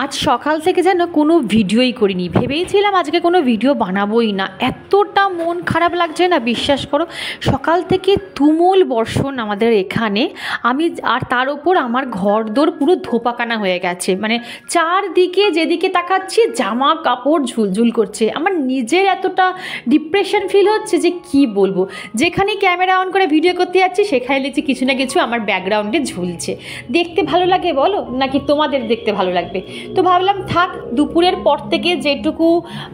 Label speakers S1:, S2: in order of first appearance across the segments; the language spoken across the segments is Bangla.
S1: আজ সকাল থেকে যেন কোনো ভিডিওই করিনি, ভেবেইছিলাম আজকে কোনো ভিডিও বানাবোই না। এতটা মন খারাপ লাগছে না, বিশ্বাস করো। সকাল থেকে তুমুল বর্ষণ আমাদের এখানে, আর তার ওপর আমার ঘরদোর পুরো ধোপাকানা হয়ে গেছে। মানে চারদিকে যেদিকে তাকাচ্ছি জামা কাপড় ঝুলঝুল করছে। আমার নিজের এতটা ডিপ্রেশন ফিল হচ্ছে যে কি বলবো। যেখানে ক্যামেরা অন করে ভিডিও করতে যাচ্ছি সেখানে দেখছি কিছু না কিছু আমার ব্যাকগ্রাউন্ডে ঝুলছে। দেখতে ভালো লাগে বলো, নাকি তোমাদের দেখতে ভালো লাগবে? তো ভাবলাম থাক, দুপুরের পর থেকে যেটুকু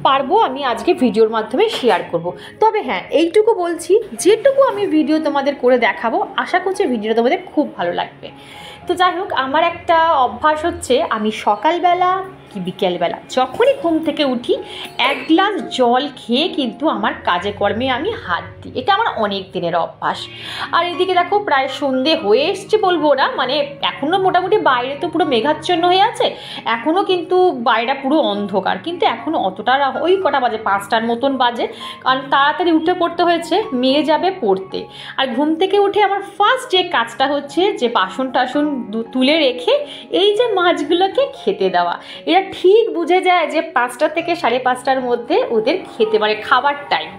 S1: পারবো আমি আজকে ভিডিওর মাধ্যমে শেয়ার করব। তবে হ্যাঁ, এইটুকু বলছি, যেটুকু আমি ভিডিও তোমাদের করে দেখাবো আশা করছি ভিডিওটা তোমাদের খুব ভালো লাগবে। তো যাই হোক, আমার একটা অভ্যাস হচ্ছে, আমি সকালবেলা কি বিকেলবেলা যখনই ঘুম থেকে উঠি এক গ্লাস জল খেয়ে কিন্তু আমার কাজে কর্মে আমি হাত দিই। এটা আমার অনেক দিনের অভ্যাস। আর এদিকে দেখো প্রায় সন্ধে হয়ে এসছে বলবো না, মানে এখনও মোটামুটি বাইরে তো পুরো মেঘাচ্ছন্ন হয়ে আছে, এখনও কিন্তু বাইরে পুরো অন্ধকার, কিন্তু এখনও অতটা ওই কটা বাজে 5টার মতন বাজে, কারণ তাড়াতাড়ি উঠে পড়তে হয়েছে, মেয়ে যাবে পড়তে। আর ঘুম থেকে উঠে আমার ফার্স্ট যে কাজটা হচ্ছে যে বাসন টাসন তুলে রেখে এই যে মাছগুলোকে খেতে দেওয়া। এরা ঠিক বুঝে যায় যে 5টা থেকে 5:30টার মধ্যে ওদের খেতে পারে, খাবার টাইম।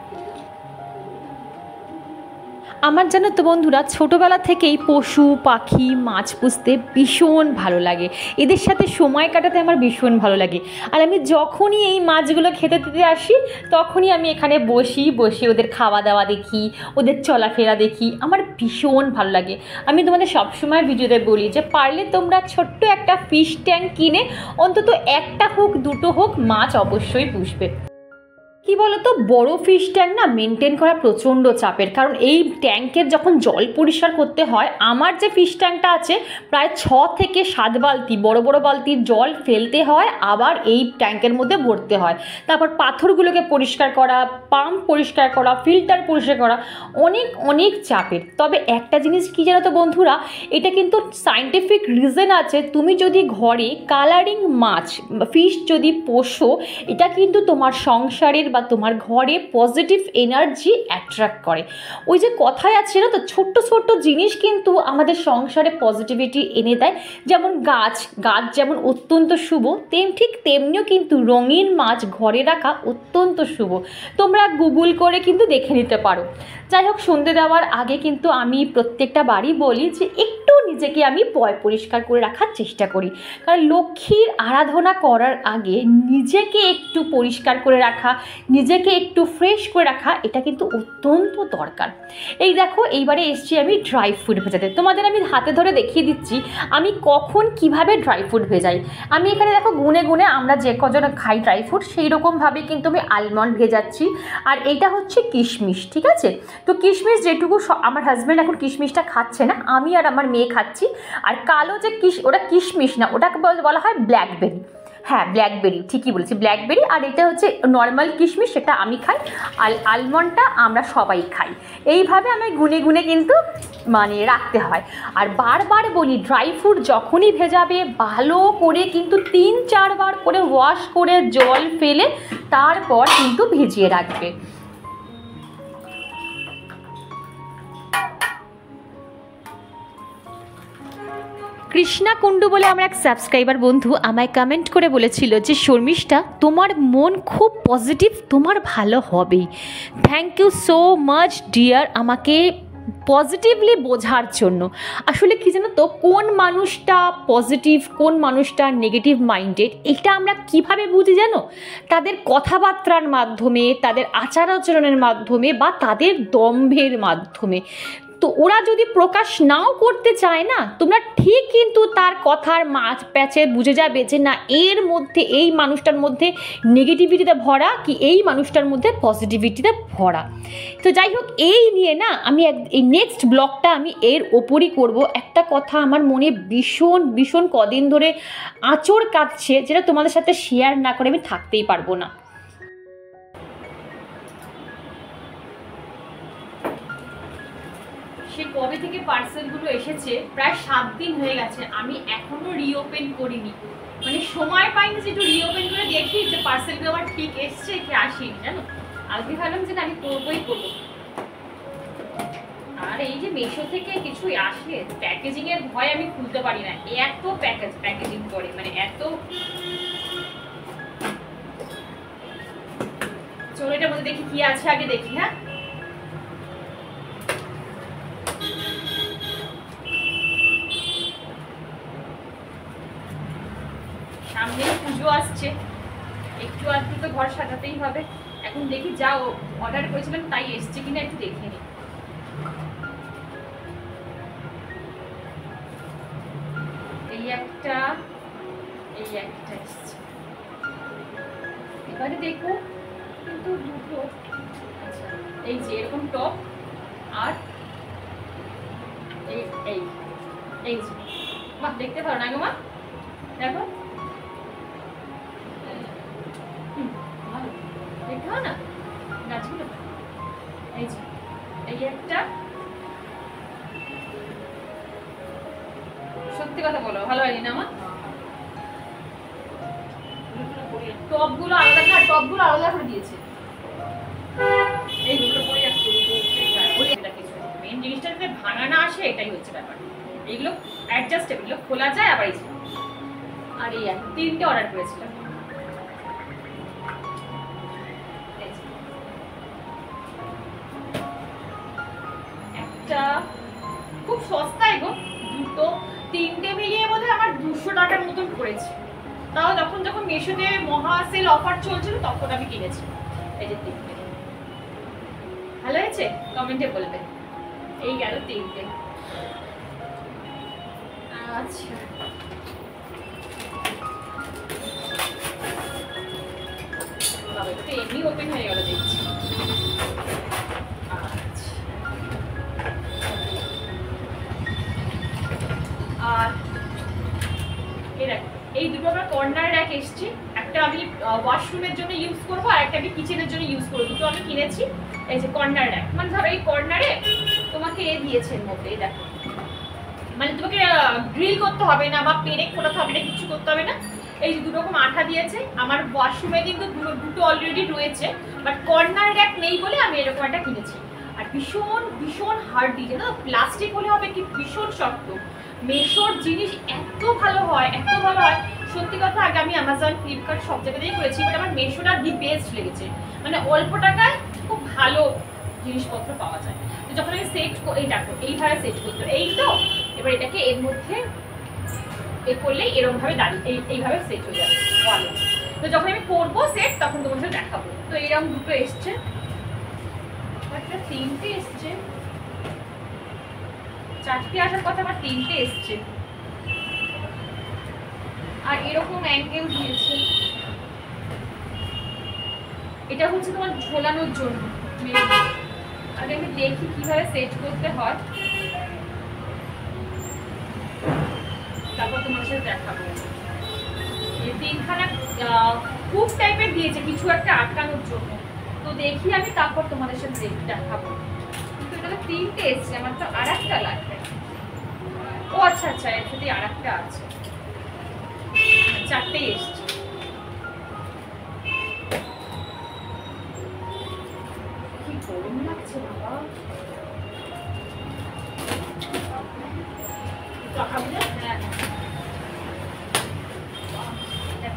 S1: আমার জানো তো বন্ধুরা, ছোটোবেলা থেকেই পশু পাখি মাছ পুষতে ভীষণ ভালো লাগে, এদের সাথে সময় কাটাতে আমার ভীষণ ভালো লাগে। আর আমি যখনই এই মাছগুলো খেতে দিতে আসি তখনই আমি এখানে বসি ওদের খাওয়া দাওয়া দেখি, ওদের চলাফেরা দেখি, আমার ভীষণ ভালো লাগে। আমি তোমাদের সবসময় ভিডিওতে বলি যে পারলে তোমরা ছোট্ট একটা ফিশ ট্যাঙ্ক কিনে অন্তত একটা হোক দুটো হোক মাছ অবশ্যই পুষবে। কি বলতো, বড় ফিশ ট্যাঙ্ক না মেনটেন করা প্রচণ্ড চাপের, কারণ এই ট্যাঙ্কের যখন জল পরিষ্কার করতে হয়, আমার যে ফিশ ট্যাঙ্কটা আছে প্রায় 6 থেকে 7 বালতি বড় বড় বালতির জল ফেলতে হয়, আবার এই ট্যাঙ্কের মধ্যে ভরতে হয়। তারপর পাথরগুলোকে পরিষ্কার করা, পাম্প পরিষ্কার করা, ফিল্টার পরিষ্কার করা, অনেক অনেক চাপের। তবে একটা জিনিস কি জানো তো বন্ধুরা, এটা কিন্তু সায়েন্টিফিক রিজন আছে, তুমি যদি ঘরে কালারিং মাছ ফিশ যদি পোষো, এটা কিন্তু তোমার সংসারের বা তোমার ঘরে পজিটিভ এনার্জি অ্যাট্রাক্ট করে। ওই যে কথায় আছে না তো, ছোট্ট ছোট্ট জিনিস কিন্তু আমাদের সংসারে পজিটিভিটি এনে দেয়। যেমন গাছ যেমন অত্যন্ত শুভ, ঠিক তেমনিও কিন্তু রঙিন মাছ ঘরে রাখা অত্যন্ত শুভ। তোমরা গুগল করে কিন্তু দেখে নিতে পারো। যাই হোক, সন্ধে দেওয়ার আগে কিন্তু আমি প্রত্যেকটা বাড়ি বলি যে একটু নিজেকে আমি পরিষ্কার করে রাখার চেষ্টা করি, কারণ লক্ষ্মীর আরাধনা করার আগে নিজেকে একটু পরিষ্কার করে রাখা, নিজেকে একটু ফ্রেশ করে রাখা, এটা কিন্তু অত্যন্ত দরকার। এই দেখো, এইবারে এসছি আমি ড্রাই ফ্রুট ভেজাতে। তোমাদের আমি হাতে ধরে দেখিয়ে দিচ্ছি আমি কখন কিভাবে ড্রাই ফ্রুট ভেজাই। আমি এখানে দেখো গুনে গুনে আমরা যে কজন খাই ড্রাই ফ্রুট সেই রকমভাবে কিন্তু আমি আলমন্ড ভেজাচ্ছি। আর এইটা হচ্ছে কিশমিশ, ঠিক আছে? তো কিশমিশ যেটুকু, আমার হাজব্যান্ড এখন কিশমিশটা খাচ্ছে না, আমি আর আমার মেয়ে খাচ্ছি। আর কালো যে ওটা কিশমিশ না, ওটাকে বলা হয় ব্ল্যাকবেরি। হ্যাঁ, ব্ল্যাকবেরি, ঠিকই বলেছি, ব্ল্যাকবেরি। আর এটা হচ্ছে নর্মাল কিশমিশ, সেটা আমি খাই, আর আলমন্ডটা আমরা সবাই খাই। এইভাবে আমি গুনে গুনে কিন্তু মানে রাখতে হয়। আর বারবার বলি, ড্রাই ফ্রুট যখনই ভেজাবে ভালো করে কিন্তু 3-4 বার করে ওয়াশ করে জল ফেলে তারপর কিন্তু ভিজিয়ে রাখবে। কৃষ্ণা কুণ্ডু বলে আমার এক সাবস্ক্রাইবার বন্ধু আমায় কমেন্ট করে বলেছিল যে শর্মিষ্ঠা, তোমার মন খুব পজিটিভ, তোমার ভালো হবেই। Thank you so much dear, আমাকে পজিটিভলি বোঝার জন্য। আসলে কি জানো তো, কোন মানুষটা পজিটিভ কোন মানুষটা নেগেটিভ মাইন্ডেড, এটা আমরা কিভাবে বুঝি জানো? তাদের কথাবার্তার মাধ্যমে, তাদের আচার আচরণের মাধ্যমে, বা তাদের দম্ভের মাধ্যমে। তো ওরা যদি প্রকাশ নাও করতে চায় না, তোমরা ঠিক কিন্তু তার কথার মাঝ প্যাচে বুঝে যাবে যে না, এর মধ্যে এই মানুষটার মধ্যে নেগেটিভিটিতে ভরা, কি এই মানুষটার মধ্যে পজিটিভিটিতে ভরা। তো যাই হোক, এই নিয়ে না আমি এই নেক্সট ব্লগটা আমি এর ওপরই করব। একটা কথা আমার মনে ভীষণ ভীষণ কদিন ধরে আঁচড় কাটছে, যেটা তোমাদের সাথে শেয়ার না করে আমি থাকতেই পারবো না। সে কবে থেকে পার্সেলগুলো এসেছে, প্রায় 7 দিন হয়ে গেছে, আমি এখনো রিওপেন করিনি। মানে সময় পাইনি যে একটু রিওপেন করে দেখি যে পার্সেলগুলো আমার ঠিক এসছে কি আসেনি, জানো? আজকে ভাবলাম যে আমি করবোই করবো। আর আর এই যে মিশো থেকে কিছু আসলে প্যাকেজিং এর ভয় আমি খুলতে পারি না, এত প্যাকেজিং করে, মানে এত। চলো এটার মধ্যে দেখি কি আছে, আগে দেখি। হ্যাঁ, সামনে পুজো আসছে, একটু আধটু তো ঘর সাজাতেই হবে। এখন দেখি যা অর্ডার করেছিলাম তাই এসছে কিনা একটু দেখে নিই। এই একটা এসছে, এবারে দেখো কিন্তু দুটো। আচ্ছা, এই যে এরকম টপ, আর এই এই এই যে, বাহ দেখতে পারো না গো মা, দেখো দেখতে পাও না গাছগুলো। এই যে এই একটা, সত্যি কথা বলো ভালো হয়নি না আমার? টপগুলো আলাদা না, টপগুলো আলাদা করে দিয়েছে। এইগুলো পরে একটু মেন জিনিসটা যাতে ভাঙা না আসে, এটাই হচ্ছে ব্যাপার। এইগুলো অ্যাডজাস্টেবল, খোলা যায় আবার। এই আর এই 3টে অর্ডার করেছিলাম। একটা খুব সস্তায় গো, দুটো 3টে মিলিয়ে বোধহয় আমার 200 টাকার মতন পড়েছে। তাও যখন মিশোতে মহা সেল অফার চলছিল তখন আমি কিনেছি। এই যে 3টে, ভালো হয়েছে কমেন্টে বলবে। এই গেল 3টে। আচ্ছা, বাবা এটা এমনি ওপেন হয়ে গেল দেখছি। আর এই দুটো আমার কর্নার র্যাক এসছে, একটা আমি ওয়াশরুমের জন্য ইউজ করবো আর একটা আমি কিচেনের জন্য ইউজ করবো। দুটো আমি কিনেছি। এই যে কর্নার র্যাক, মানে ধরো এই কর্নারে তোমাকে দিয়েছে এর মধ্যে, দেখো মানে তোমাকে ড্রিল করতে হবে না বা পেরেক ফোটাতে হবে না, কিছু করতে হবে না। এই যে দুরকম আঠা দিয়েছে। আমার ওয়াশরুমে কিন্তু দুটো অলরেডি রয়েছে, বাট কর্নার র্যাক নেই বলে আমি এরকম একটা কিনেছি। আর ভীষণ ভীষণ হার্ডি, জানো প্লাস্টিক হলে হবে কি ভীষণ শক্ত। মিশোর জিনিস এত ভালো হয়, এত ভালো হয় সত্যি কথা। আগে আমি অ্যামাজন, ফ্লিপকার্ট সব জায়গাতেই করেছি, বাট আমার মিশোটা দি বেস্ট লেগেছে। মানে অল্প টাকায় খুব ভালো জিনিসপত্র পাওয়া যায়। তো যখন আমি সেট, এই দেখো এইভাবে সেট করতে, এই তো এবার এটাকে এর মধ্যে এ করলেই এরকমভাবে দাঁড়িয়ে এইভাবে সেট হয়ে যাবে ওয়ালে। তো যখন আমি করবো সেট তখন তোমার সাথে দেখাবো। তো এরকম দুটো এসছে, একটা 3টে এসছে, 4টে আসার কথা, আমার 3টে এসছে। আর এরকম অ্যাঙ্গেল দিয়েছে, এটা হচ্ছে তোমার ঝোলানোর জন্য। আগে আমি দেখি কিভাবে সেট করতে হয়, তারপর তোমার সাথে দেখাবো। এই 3খানা হুক টাইপের দিয়েছে কিছু একটা আটকানোর জন্য, তো দেখি আমি তারপর তোমাদের সাথে দেখাবো। কিন্তু এটা তো 3টে এসছে, আমার তো আর একটা লাগবে। ও আচ্ছা আচ্ছা, এর সাথে আর একটা আছে, 4টে এসছে। কি গরম লাগছে বাবা,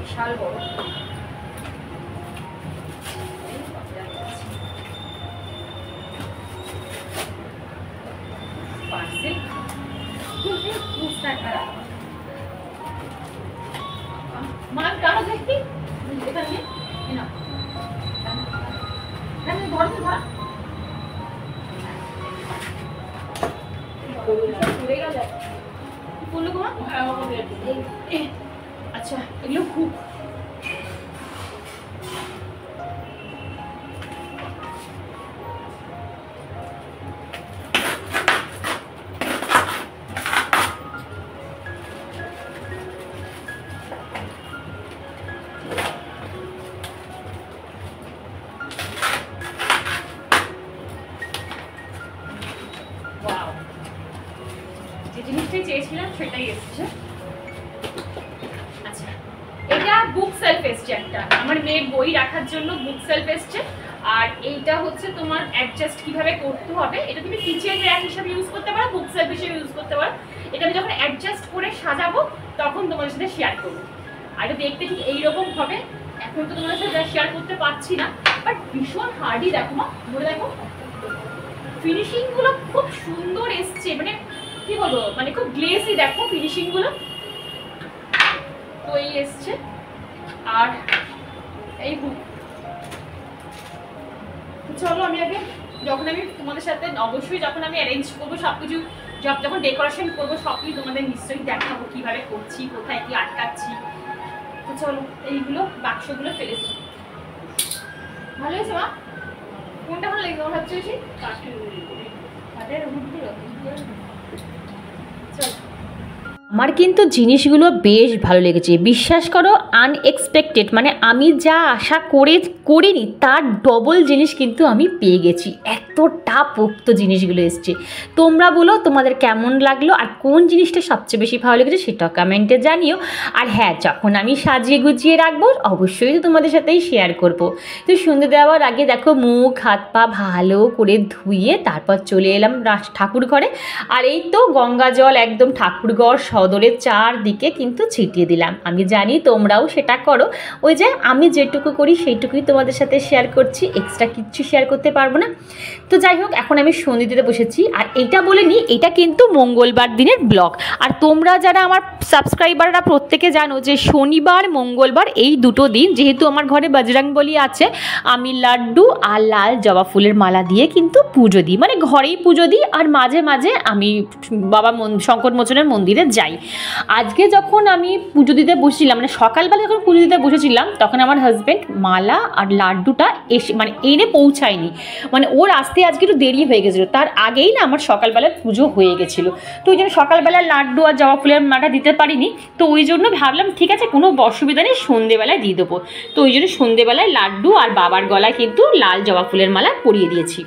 S1: বিশাল বড়। পার্সেল মান কারো দেখি এটা নিয়ে না ধর ধরা আচ্ছা এগুলো খুব যে জিনিসটাই চেয়েছিলাম সেটাই এসেছে। আচ্ছা এটা বুক সেলফ এসছে, একটা আমার মেয়ের বই রাখার জন্য বুক সেলফ এসছে। আর এইটা হচ্ছে তোমার অ্যাডজাস্ট কিভাবে করতে হবে, এটা তুমি কিচেন র্যাক হিসেবে ইউজ করতে পারো, বুক সেলফ হিসেবে ইউজ করতে পারো। এটা আমি যখন অ্যাডজাস্ট করে সাজাবো তখন তোমাদের সাথে শেয়ার করবো। আর এটা দেখতে ঠিক এইরকম হবে। এখন তো তোমাদের সাথে শেয়ার করতে পারছি না, বাট ভীষণ হার্ডি। দেখো মা, ধরে দেখো, ফিনিশিং গুলো খুব সুন্দর এসছে, মানে কি বলবো, মানে খুব গ্লেসি। দেখো ফিনিশিং গুলো তো এই এসছে। আর এই চলো আমি আগে, যখন আমি তোমাদের সাথে অবশ্যই যখন আমি অ্যারেঞ্জ করবো সবকিছু, যখন ডেকোরেশন করবো সবকিছু তোমাদের নিশ্চয়ই দেখাবো কিভাবে করছি, কোথায় কি আটকাচ্ছি। তো চলো এইগুলো বাক্সগুলো ফেলে দিই। ভালো হয়েছে মা? কোনটা ভালো লেগেছে আমার সবচেয়ে বেশি? কাঠের চলো। আমার কিন্তু জিনিসগুলো বেশ ভালো লেগেছে, বিশ্বাস করো। আনএক্সপেক্টেড, মানে আমি যা আশা করিনি তার ডবল জিনিস কিন্তু আমি পেয়ে গেছি। এতটা পোক্ত জিনিসগুলো এসছে। তোমরা বলো তোমাদের কেমন লাগলো, আর কোন জিনিসটা সবচেয়ে বেশি ভালো লেগেছে সেটাও কমেন্টে জানিও। আর হ্যাঁ, যখন আমি সাজিয়ে গুছিয়ে রাখবো অবশ্যই তো তোমাদের সাথেই শেয়ার করবো। তো সন্ধ্যে দেওয়ার আগে দেখো মুখ হাত পা ভালো করে ধুয়ে তারপর চলে এলাম ঠাকুর ঘরে। আর এই তো গঙ্গা জল একদম ঠাকুরঘর সদরের চারদিকে কিন্তু ছিটিয়ে দিলাম। আমি জানি তোমরাও সেটা করো। ওই যে আমি যেটুকু করি সেইটুকুই তোমাদের সাথে শেয়ার করছি, এক্সট্রা কিচ্ছু শেয়ার করতে পারবো না। তো যাই হোক, এখন আমি সন্ধে দিতে বসেছি। আর এইটা বলে নিই, এটা কিন্তু মঙ্গলবার দিনের ব্লগ। আর তোমরা যারা আমার সাবস্ক্রাইবাররা প্রত্যেকে জানো যে শনিবার মঙ্গলবার এই দুটো দিন, যেহেতু আমার ঘরে বজরংবলী আছে, আমি লাড্ডু আর লাল জবা ফুলের মালা দিয়ে কিন্তু পুজো দিই, মানে ঘরেই পুজো দিই। আর মাঝে মাঝে আমি বাবা শঙ্কর মোচনের মন্দিরে যাই। আজকে যখন আমি পুজো দিতে বসেছিলাম, মানে সকালবেলা যখন পুজো দিতে বসেছিলাম, তখন আমার হাজব্যান্ড মালা আর লাড্ডুটা এসে মানে এনে পৌঁছায়নি, মানে ওর আসতে আজকে একটু দেরি হয়ে গেছিলো। তার আগেই না আমার সকালবেলার পুজো হয়ে গেছিলো। তো ওই জন্য সকালবেলা লাড্ডু আর জবা ফুলের মালাটা দিতে পারিনি। তো ওই জন্য ভাবলাম ঠিক আছে, কোনো অসুবিধা নেই, সন্ধেবেলায় দিয়ে দেবো। তো ওই জন্য সন্ধেবেলায় লাড্ডু আর বাবার গলায় কিন্তু লাল জবা ফুলের মালা পরিয়ে দিয়েছি।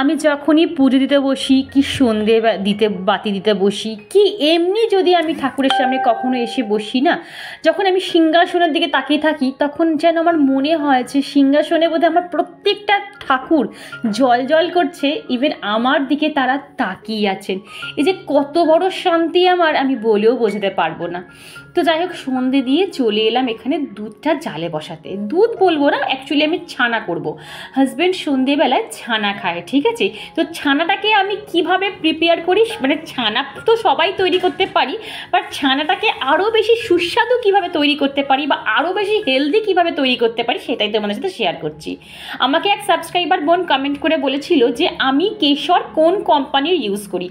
S1: আমি যখনই পুজো দিতে বসি, কি সন্ধে বাতি দিতে বসি, কি এমনি যদি আমি ঠাকুরের সামনে কখনো এসে বসি না, যখন আমি সিংহাসনের দিকে তাকিয়ে থাকি, তখন যেন আমার মনে হয় যে সিংহাসনে বোধহয় আমার প্রত্যেকটা ঠাকুর জল জল করছে, ইভেন আমার দিকে তারা তাকিয়ে আছেন। এই যে কত বড় শান্তি আমার, আমি বলেও বোঝাতে পারবো না। তো যাই হোক, সন্ধে দিয়ে চলে এলাম এখানে দুধটা জালে বসাতে। দুধ বলবো না, অ্যাকচুয়ালি আমি ছানা করব। হাজব্যান্ড সন্ধেবেলায় ছানা খায়, ঠিক আছে। তো ছানাটাকে আমি কিভাবে প্রিপেয়ার করি, মানে ছানা তো সবাই তৈরি করতে পারি, বাট ছানাটাকে আরও বেশি সুস্বাদু কিভাবে তৈরি করতে পারি বা আরও বেশি হেলদি কিভাবে তৈরি করতে পারি, সেটাই তোমাদের সাথে শেয়ার করছি। আমাকে এক সাবস্ক্রাইবার বোন কমেন্ট করে বলেছিল যে আমি কেশর কোন কোম্পানির ইউজ করি।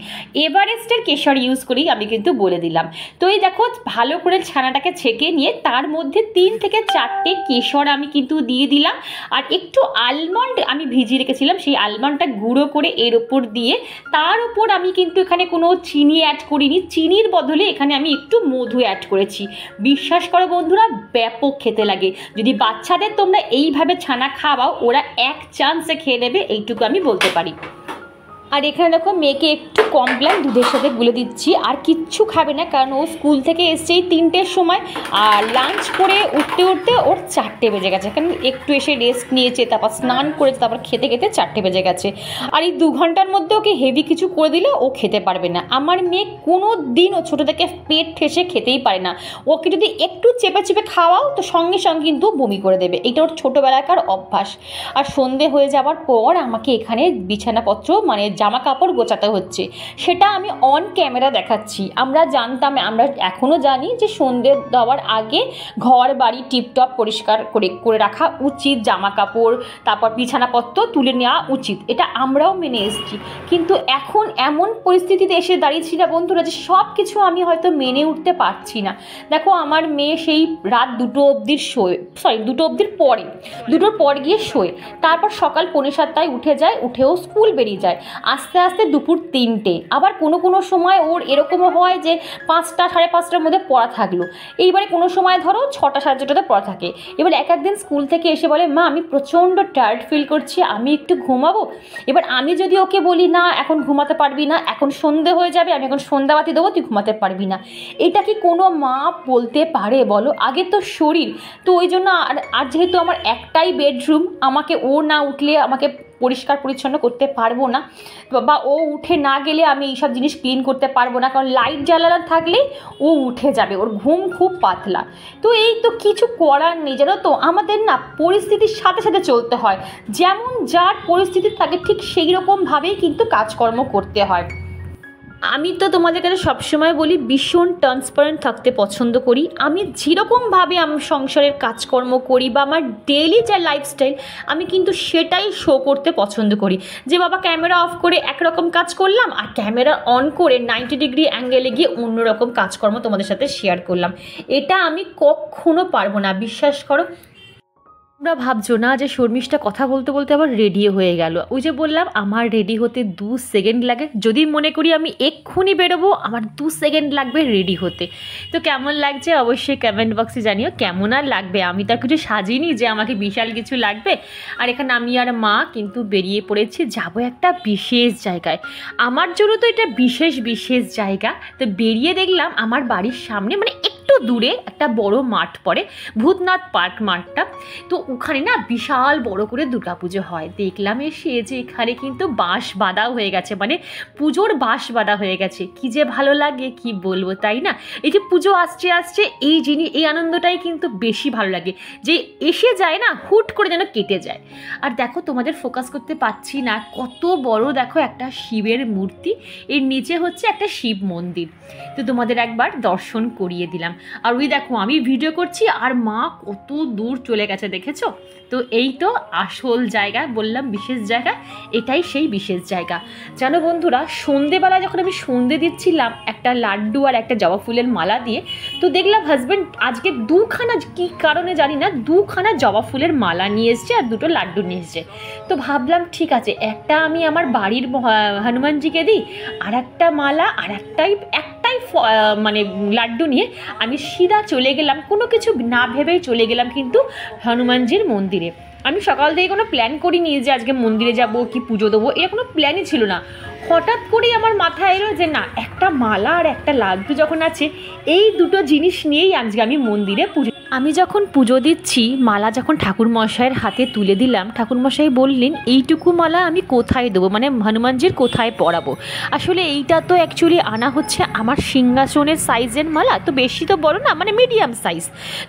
S1: এভারেস্টের কেশর ইউজ করি, আমি কিন্তু বলে দিলাম। তো এই দেখো, ভালো করে ছানাটাকে ছেঁকে নিয়ে তার মধ্যে 3 থেকে 4টে কেশর আমি কিন্তু দিয়ে দিলাম। আর একটু আলমন্ড আমি ভিজিয়ে রেখেছিলাম, সেই আলমন্ডটা গুঁড়ো করে এর ওপর দিয়ে, তার উপর আমি কিন্তু এখানে কোনো চিনি অ্যাড করিনি, চিনির বদলে এখানে আমি একটু মধু অ্যাড করেছি। বিশ্বাস করো বন্ধুরা, ব্যাপক খেতে লাগে। যদি বাচ্চাদের তোমরা এইভাবে ছানা খাওয়াও, ওরা এক চান্সে খেয়ে নেবে, এইটুকু আমি বলতে পারি। আর এখানে দেখো, মেয়েকে একটু কমপ্লেন দুধের সাথে গুলে দিচ্ছি, আর কিচ্ছু খাবে না, কারণ ও স্কুল থেকে এসছেই 3টের সময়, আর লাঞ্চ করে উঠতে উঠতে ওর 4টে বেজে গেছে। কারণ একটু এসে রেস্ট নিয়েছে, তারপর স্নান করেছে, তারপর খেতে খেতে 4টে বেজে গেছে। আর এই 2 ঘন্টার মধ্যে ওকে হেভি কিছু করে দিলে ও খেতে পারবে না। আমার মেয়ে কোনো দিনও ছোটো থেকে পেট ঠেসে খেতেই পারে না। ওকে যদি একটু চেপে চেপে খাওয়াও তো সঙ্গে সঙ্গে কিন্তু বমি করে দেবে, এটা ওর ছোটোবেলাকার অভ্যাস। আর সন্ধে হয়ে যাওয়ার পর আমাকে এখানে বিছানাপত্র, মানে জামা কাপড় গোছাতে হচ্ছে, সেটা আমি অন ক্যামেরা দেখাচ্ছি। আমরা জানতাম, আমরা এখনও জানি যে সন্ধে দেওয়ার আগে ঘর বাড়ি টিপটপ পরিষ্কার করে রাখা উচিত, জামা কাপড় তারপর বিছানাপত্র তুলে নেওয়া উচিত, এটা আমরাও মেনে এসেছি। কিন্তু এখন এমন পরিস্থিতিতে এসে দাঁড়িয়েছি না বন্ধুরা, যে সব কিছু আমি হয়তো মেনে উঠতে পারছি না। দেখো, আমার মেয়ে সেই রাত 2টো অবধি শোয়, 2টো অবধির পরে, 2টোর পর গিয়ে শোয়, তারপর সকাল 6:45টায় উঠে যায়, উঠেও স্কুল বেরিয়ে যায়, আস্তে আস্তে দুপুর 3টে। 3টে, আবার কোনো সময় ওর এরকমও হয় যে 5টা 5:30টার মধ্যে পড়া থাকলো, এইবারে কোনো সময় ধরো 6টা 6:30টাতে পড়া থাকে। এবার এক একদিন স্কুল থেকে এসে বলে মা আমি প্রচণ্ড টায়ার্ড ফিল করছি, আমি একটু ঘুমাবো। এবার আমি যদি ওকে বলি না এখন ঘুমাতে পারবি না, এখন সন্ধে হয়ে যাবে, আমি এখন সন্ধ্যাবাতি দেবো, তুই ঘুমাতে পারবি না, এটা কি কোনো মা বলতে পারে বলো? আগে তো শরীর তো ওই জন্য আর যেহেতু আমার একটাই বেডরুম, আমাকে ও না উঠলে আমাকে পরিষ্কার পরিচ্ছন্ন করতে পারবো না, বা ও উঠে না গেলে আমি এইসব জিনিস ক্লিন করতে পারবো না, কারণ লাইট জ্বালানো থাকলেই ও উঠে যাবে, ওর ঘুম খুব পাতলা। তো এই তো কিছু করার নেই জানো তো, আমাদের না পরিস্থিতির সাথে সাথে চলতে হয়, যেমন যার পরিস্থিতি থাকে ঠিক সেই রকমভাবেই কিন্তু কাজকর্ম করতে হয়। আমি তো তোমাদের কাছে সবসময় বলি ভীষণ ট্রান্সপারেন্ট থাকতে পছন্দ করি। আমি যেরকমভাবে আমি সংসারের কাজকর্ম করি বা আমার ডেইলি যা লাইফস্টাইল, আমি কিন্তু সেটাই শো করতে পছন্দ করি। যে বাবা ক্যামেরা অফ করে একরকম কাজ করলাম, আর ক্যামেরা অন করে 90 ডিগ্রি অ্যাঙ্গেলে গিয়ে অন্যরকম কাজকর্ম তোমাদের সাথে শেয়ার করলাম, এটা আমি কখনো পারবো না, বিশ্বাস করো। তোমরা ভাবছো না যে শর্মিষ্ঠা কথা বলতে বলতে আবার রেডিও হয়ে গেল। ওই যে বললাম আমার রেডি হতে 2 সেকেন্ড লাগে, যদি মনে করি আমি এক্ষুনি বেরোবো আমার 2 সেকেন্ড লাগবে রেডি হতে। তো কেমন লাগছে অবশ্যই কমেন্ট বক্সে জানিও। কেমন আর লাগবে, আমি তো আর কিছু সাজিনি যে আমাকে বিশাল কিছু লাগবে। আর এখানে আমি আর মা কিন্তু বেরিয়ে পড়েছি, যাবো একটা বিশেষ জায়গায়। আমার জন্য তো এটা বিশেষ জায়গা। তো বেরিয়ে দেখলাম আমার বাড়ির সামনে মানে একটু দূরে একটা বড় মাঠ পড়ে, ভূতনাথ পার্ক মাঠটা। তো ওখানে না বিশাল বড় করে দুর্গাপুজো হয়। দেখলাম এসে যে এখানে কিন্তু বাঁশ বাঁধা হয়ে গেছে, মানে পুজোর বাঁশ বাঁধা হয়ে গেছে। কি যে ভালো লাগে কি বলবো, তাই না? এই যে পুজো আসছে এই আনন্দটাই কিন্তু বেশি ভালো লাগে, যে এসে যায় না হুট করে যেন কেটে যায়। আর দেখো তোমাদের ফোকাস করতে পারছি না, কত বড় দেখো একটা শিবের মূর্তি, এর নিচে হচ্ছে একটা শিব মন্দির। তো তোমাদের একবার দর্শন করিয়ে দিলাম। আর ওই দেখো আমি ভিডিও করছি আর মা কত দূর চলে গেছে, দেখেছো? তো এই তো আসল জায়গা, বললাম বিশেষ জায়গা, এটাই সেই বিশেষ জায়গা। জানো বন্ধুরা, সন্ধেবেলা যখন আমি সন্ধে দিচ্ছিলাম একটা লাড্ডু আর একটা জবা ফুলের মালা দিয়ে, তো দেখলাম হাজব্যান্ড আজকে 2খানা, কী কারণে জানি না, 2খানা জবা ফুলের মালা নিয়ে এসছে আর 2টো লাড্ডু নিয়ে এসছে। তো ভাবলাম ঠিক আছে, একটা আমি আমার বাড়ির হনুমানজিকে দিই, আর একটা মালা আর একটাই মানে লাড্ডু নিয়ে আমি সিধা চলে গেলাম, কোনো কিছু না ভেবেই চলে গেলাম কিন্তু হনুমানজির মন্দিরে। আমি সকাল থেকে কোনো প্ল্যান করিনি যে আজকে মন্দিরে যাব কি পুজো দেবো, এর কোনো প্ল্যানই ছিল না। হঠাৎ করেই আমার মাথায় এলো যে না, একটা মালা আর একটা লাড্ডু যখন আছে, এই দুটো জিনিস নিয়েই আজকে আমি মন্দিরে পুজো। আমি যখন পুজো দিচ্ছি, মালা যখন ঠাকুরমশাইয়ের হাতে তুলে দিলাম, ঠাকুরমশাই বললেন এইটুকু মালা আমি কোথায় দেবো, মানে হনুমানজির কোথায় পরাবো। আসলে এইটা তো অ্যাকচুয়ালি আনা হচ্ছে আমার সিংহাসনের সাইজের মালা, তো বেশি তো বড় না, মানে মিডিয়াম সাইজ।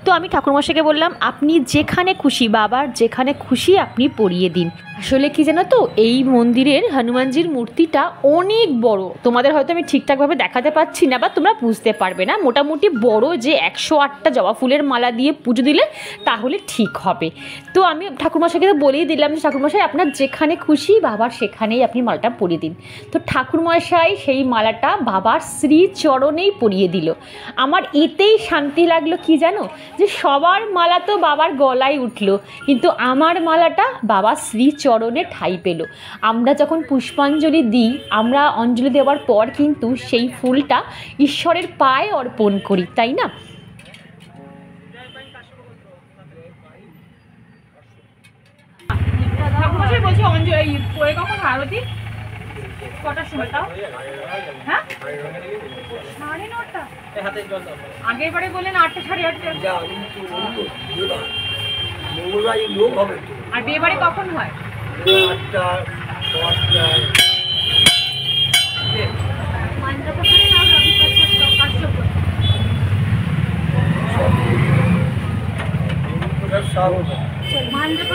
S1: তো আমি ঠাকুরমশাইকে বললাম আপনি যেখানে খুশি, বাবার যেখানে খুশি আপনি পরিয়ে দিন। আসলে কি জানো তো, এই মন্দিরের হনুমানজির মূর্তিটা অনেক বড়, তোমাদের হয়তো আমি ঠিকঠাকভাবে দেখাতে পারছি না বা তোমরা বুঝতে পারবে না, মোটামুটি বড়, যে 108টা জবা ফুলের মালা দিয়ে পুজো দিলে তাহলে ঠিক হবে। তো আমি ঠাকুরমশাইকে তো বলেই দিলাম যে ঠাকুরমশাই আপনার যেখানে খুশি বাবার সেখানেই আপনি মালাটা পরিয়ে দিন। তো ঠাকুরমশাই সেই মালাটা বাবার শ্রীচরণেই পরিয়ে দিল। আমার এতেই শান্তি লাগলো, কি জানো, যে সবার মালা তো বাবার গলায় উঠলো, কিন্তু আমার মালাটা বাবার শ্রীচরণে ঠাঁই পেল। আমরা যখন পুষ্পাঞ্জলি দিই, আমরা অঞ্জলি দেওয়ার পর কিন্তু সেই ফুলটা ঈশ্বরের পায়ে অর্পণ করি, তাই না? বলছি অঞ্জলি পরে কখন আরতি কটার সময়, তাও হ্যাঁ 9:30, আগের বারে বললেন 8টা 8:30। আর বিয়ে বাড়ি কখন হয়? 8টা 10টায়।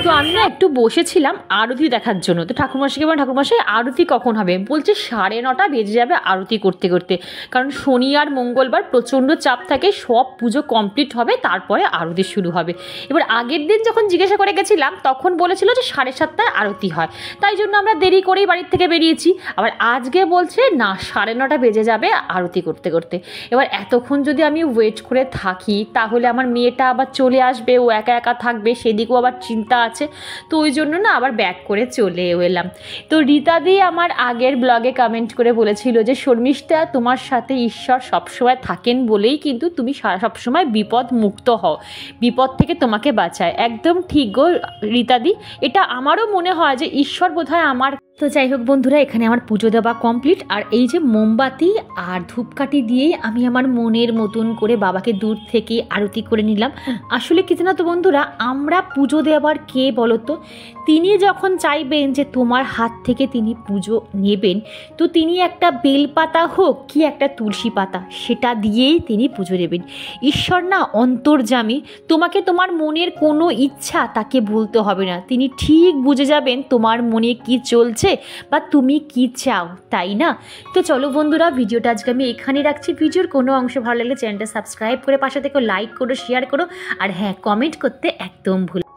S1: তো আমি না একটু বসেছিলাম আরতি দেখার জন্য। তো ঠাকুরমশাইকে বললাম ঠাকুরমশাই আরতি কখন হবে? বলছে 9:30 বেজে যাবে আরতি করতে করতে, কারণ শনি আর মঙ্গলবার প্রচণ্ড চাপ থাকে, সব পুজো কমপ্লিট হবে তারপরে আরতি শুরু হবে। এবার আগের দিন যখন জিজ্ঞাসা করে গেছিলাম তখন বলেছিল যে 7:30টায় আরতি হয়, তাই জন্য আমরা দেরি করেই বাড়ির থেকে বেরিয়েছি। আবার আজকে বলছে না 9:30 বেজে যাবে আরতি করতে করতে। এবার এতক্ষণ যদি আমি ওয়েট করে থাকি তাহলে আমার মেয়েটা আবার চলে আসবে, ও একা একা থাকবে, সেদিকেও আবার চিন্তা চিন্তা আছে, তো ওই জন্য না আবার ব্যাক করে চলে এলাম। তো রীতাদি আমার আগের ব্লগে কমেন্ট করে বলেছিল যে শর্মিষ্ঠা, তোমার সাথে ঈশ্বর সবসময় থাকেন বলেই কিন্তু তুমি সবসময় বিপদ মুক্ত হও, বিপদ থেকে তোমাকে বাঁচায়। একদম ঠিক গো রীতাদি, এটা আমারও মনে হয় যে ঈশ্বর বোধহয় আমার। তো যাই হোক বন্ধুরা, এখানে আমার পুজো দেওয়া কমপ্লিট, আর এই যে মোমবাতি আর ধূপকাঠি দিয়েই আমি আমার মনের মতন করে বাবাকে দূর থেকে আরতি করে নিলাম। আসলে কি জানো তো বন্ধুরা, আমরা পুজো দেওয়ার কে বলো তো, তিনি যখন চাইবেন যে তোমার হাত থেকে তিনি পুজো নেবেন, তো তিনি একটা বেলপাতা হোক কি একটা তুলসী পাতা, সেটা দিয়েই তিনি পুজো নেবেন। ঈশ্বর না অন্তর্যামী, তোমাকে তোমার মনের কোনো ইচ্ছা তাকে বলতে হবে না, তিনি ঠিক বুঝে যাবেন তোমার মনে কি চলছে বা তুমি কি চাও, তাই না? তো চলো বন্ধুরা, ভিডিওটা আজকে আমি এখানে রাখছি। ভিডিওর কোনো অংশ ভালো লাগলে চ্যানেলটা সাবস্ক্রাইব করে পাশে থেকে লাইক করো, শেয়ার করো, আর হ্যাঁ, কমেন্ট করতে একদম ভুলো।